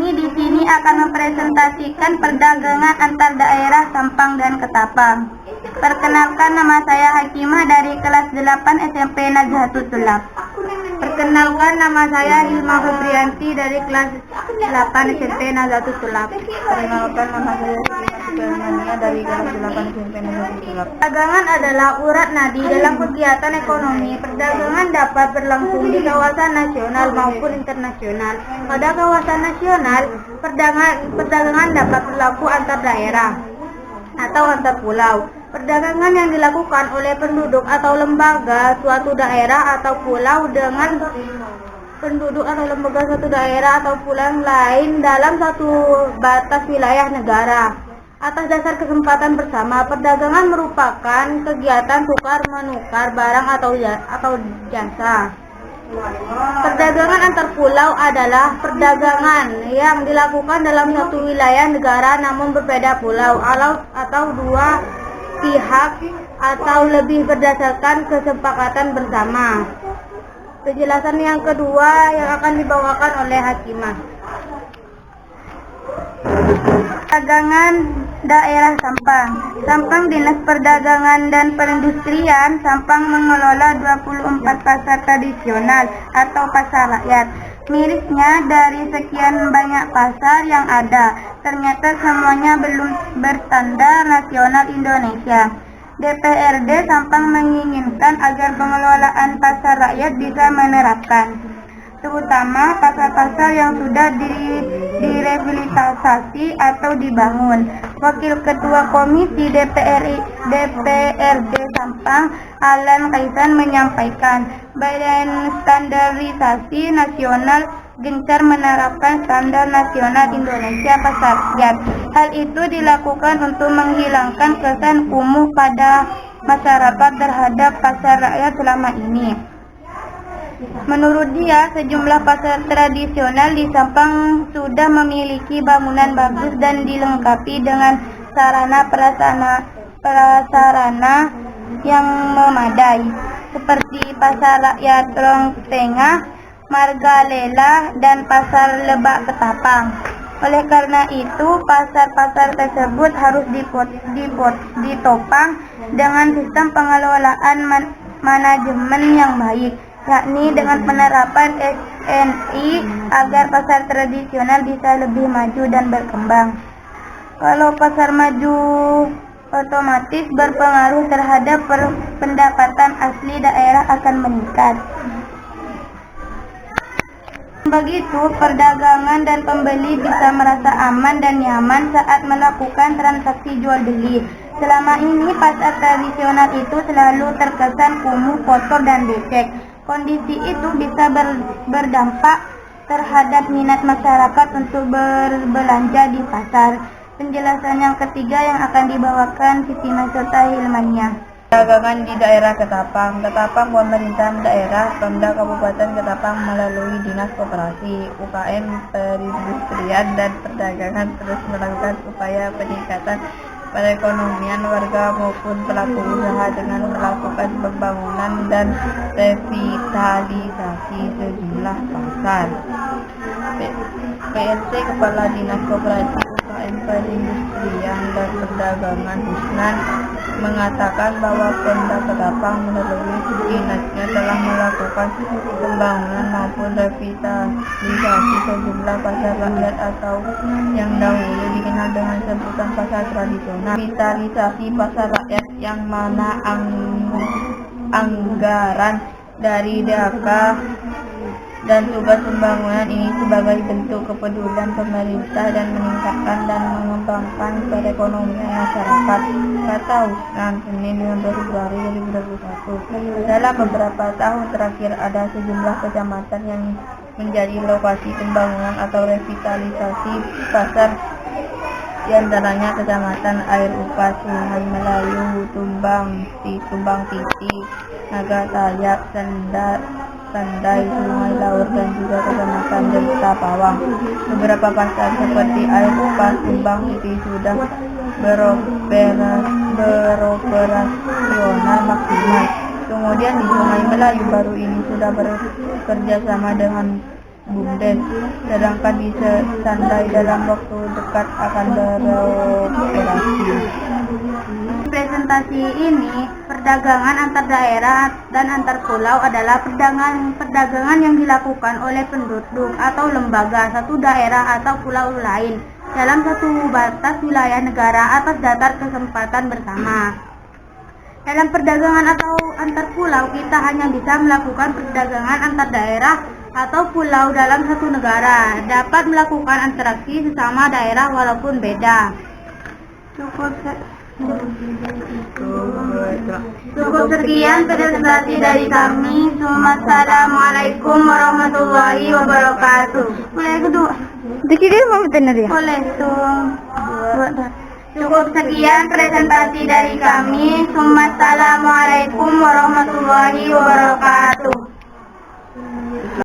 Kami di sini akan mempresentasikan perdagangan antar daerah Sampang dan Ketapang. Perkenalkan, nama saya Hakimah dari kelas 8 SMP Nazhatul Tulab. Perkenalkan, nama saya Hilma Febrianti dari kelas 8 SMP Nazhatul Tulab. Perkenalkan, nama saya Sukarmania dari kelas 8 SMP Nazhatul Tulab. Perdagangan adalah urat nadi dalam kegiatan ekonomi. Perdagangan dapat berlangsung di kawasan nasional maupun internasional. Pada kawasan nasional, perdagangan dapat berlaku antar daerah atau antar pulau. Perdagangan yang dilakukan oleh penduduk atau lembaga suatu daerah atau pulau dengan penduduk atau lembaga suatu daerah atau pulau lain dalam satu batas wilayah negara. Atas dasar kesempatan bersama, perdagangan merupakan kegiatan tukar-menukar barang atau jasa. Perdagangan antar pulau adalah perdagangan yang dilakukan dalam satu wilayah negara namun berbeda pulau atau dua pihak atau lebih berdasarkan kesepakatan bersama. Penjelasan yang kedua yang akan dibawakan oleh Hakimah. Perdagangan daerah Sampang. Sampang Dinas Perdagangan dan Perindustrian Sampang mengelola 24 pasar tradisional atau pasar rakyat. Mirisnya, dari sekian banyak pasar yang ada, ternyata semuanya belum berstandar nasional Indonesia. DPRD Sampang menginginkan agar pengelolaan pasar rakyat bisa menerapkan, terutama pasar-pasar yang sudah direhabilitasi atau dibangun. Wakil Ketua Komisi DPRD Sampang, Alan Kaisan, menyampaikan, Badan Standarisasi Nasional gencar menerapkan standar nasional Indonesia pasar rakyat. Hal itu dilakukan untuk menghilangkan kesan kumuh pada masyarakat terhadap pasar rakyat selama ini. Menurut dia, sejumlah pasar tradisional di Sampang sudah memiliki bangunan bagus dan dilengkapi dengan sarana prasarana yang memadai, seperti pasar rakyat Rong Tengah, Margalela, dan pasar Lebak Ketapang. Oleh karena itu, pasar-pasar tersebut harus ditopang dengan sistem pengelolaan manajemen yang baik, yakni dengan penerapan SNI agar pasar tradisional bisa lebih maju dan berkembang. Kalau pasar maju, otomatis berpengaruh terhadap pendapatan asli daerah akan meningkat. Begitu, perdagangan dan pembeli bisa merasa aman dan nyaman saat melakukan transaksi jual beli. Selama ini pasar tradisional itu selalu terkesan kumuh, kotor, dan becek. Kondisi itu bisa berdampak terhadap minat masyarakat untuk berbelanja di pasar. Penjelasan yang ketiga yang akan dibawakan Siti Masyota Hilmania. Perdagangan di daerah Ketapang. Pemerintah daerah Pemda Kabupaten Ketapang melalui Dinas Koperasi, UKM, Perindustrian dan Perdagangan terus melakukan upaya peningkatan perekonomian warga maupun pelaku usaha dengan melakukan pembangunan dan revitalisasi sejumlah pasar. PLT Kepala Dinas Koperasi UKM Perindustrian dan Perdagangan Husnan mengatakan bahwa Pemda Ketapang melalui dinasnya telah melakukan pembangunan maupun revitalisasi sejumlah pasar rakyat atau yang dahulu dikenal dengan sebutan pasar tradisional. Revitalisasi pasar rakyat yang mana anggaran dari DAK dan tugas pembangunan ini sebagai bentuk kepedulian pemerintah dan meningkatkan dan mengembangkan perekonomian masyarakat, kata Husnan Senin 15 Februari 2021. Dalam beberapa tahun terakhir ada sejumlah kecamatan yang menjadi lokasi pembangunan atau revitalisasi pasar, di antaranya Kecamatan Air Upas, Sungai Melayu, Tumbang Titi, Nagatayak, Sandai, Sungai Laur, dan juga Kecamatan Delta Pawang. Beberapa pasar seperti Air Upas, Tumbang Titi sudah beroperasional maksimal. Kemudian di Sungai Melayu baru ini sudah bekerja sama dengan BUMDes, sedangkan di Sandai dalam waktu dekat akan beroperasi. Presentasi ini, perdagangan antar daerah dan antar pulau adalah perdagangan yang dilakukan oleh penduduk atau lembaga satu daerah atau pulau lain dalam satu batas wilayah negara atas dasar kesempatan bersama. Dalam perdagangan atau antar pulau, kita hanya bisa melakukan perdagangan antar daerah atau pulau dalam satu negara, dapat melakukan interaksi sesama daerah walaupun beda. Cukup sekian presentasi dari kami. Wassalamualaikum warahmatullahi wabarakatuh. Boleh kedua? Dikira mau bener ya? Boleh tuh. Cukup sekian presentasi dari kami. Wassalamualaikum warahmatullahi wabarakatuh.